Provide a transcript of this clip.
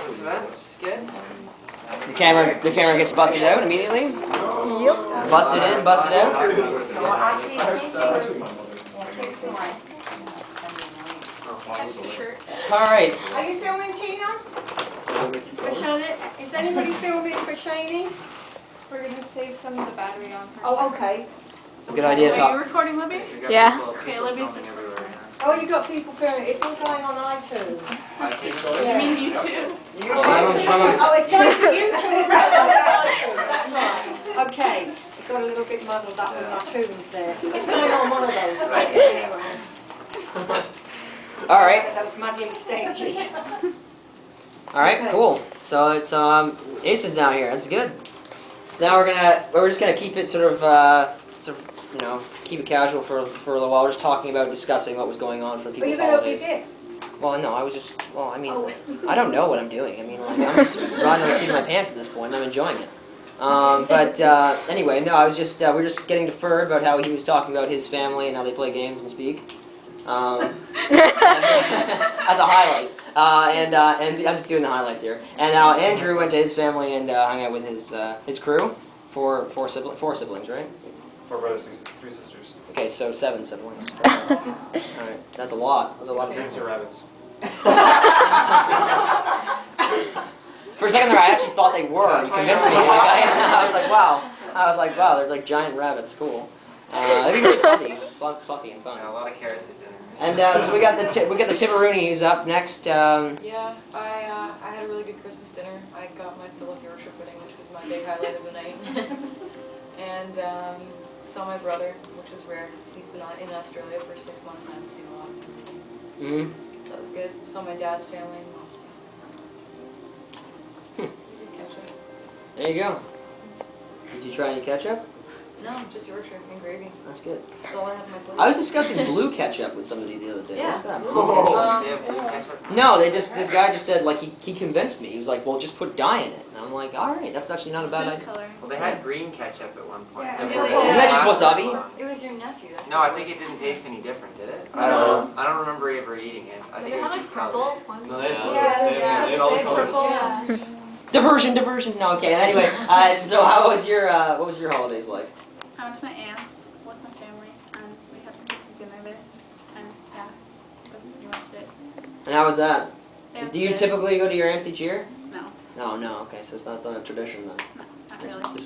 this event. It's good. The camera gets busted out immediately. Yep. Busted in, busted out. All right. Are you filming, Tina? For Shannon? Is anybody filming for Shani? We're going to save some of the battery on her. Oh, okay. Good idea, Are you Tom. recording, Libby? Yeah. Okay, Libby's. Oh, you got people filming. It's all going on iTunes. You mean YouTube? Oh, it's going to YouTube. That's right. Okay. It got a little bit muddled up with iTunes there. It's going on one of those. Anyway. All right. Those muddling stages. All right. Cool. So it's Ace now here. That's good. So now we're just gonna keep it sort of keep it casual for a little while. We're just talking about discussing what was going on for the people's holidays. Well, no, I was just I mean, I don't know what I'm doing. I mean, I'm just riding on the seat of my pants at this point. And I'm enjoying it. Anyway, no, I was just we're just getting to Fur about how he was talking about his family and how they play games and speak. That's a highlight. And I'm just doing the highlights here. And now Andrew went to his family and hung out with his crew. Four siblings, right? 4 brothers, 3 sisters. Okay, so 7 siblings. All right, that's a lot. That's a lot of And 2 rabbits. For a second there, I actually thought they were. You convinced me. I was like, wow. They're like giant rabbits. Cool. They'd be really fluffy and fun. Yeah, a lot of carrots at dinner. And so we got the Tipperoonie who's up next. Yeah, I had a really good Christmas dinner. I got my fill of Yorkshire pudding, which was my big highlight of the night. And saw my brother, which was rare because he's been in Australia for 6 months and I haven't seen a lot. So that was good. Saw my dad's family and mom's family. So. Ketchup. There you go. Did you try any ketchup? No, just Yorkshire and gravy. That's good. That's all I have on my plate. I was discussing blue ketchup with somebody the other day. Yeah. What's that? They have blue ketchup? No, this guy just said, like, he convinced me. He was like, well, just put dye in it. And I'm like, all right, that's actually not a bad idea. Well, they had green ketchup at one point. Yeah, Isn't that just wasabi? It was your nephew. That's No, what I think it didn't taste any different, did it? I don't know. I don't remember ever eating it. I Did think it it have was like just powder. purple ones? No, they had blue. Yeah, They had all the big colors. purple. Yeah. Diversion. No, okay. Anyway, so how was what was your holidays like? I went to my aunt's with my family, and we had dinner there, and yeah, that's pretty much it. And how was that? It was Do you good. typically go to your aunt's each year? No, No. Okay, so it's not a tradition then. not This really. was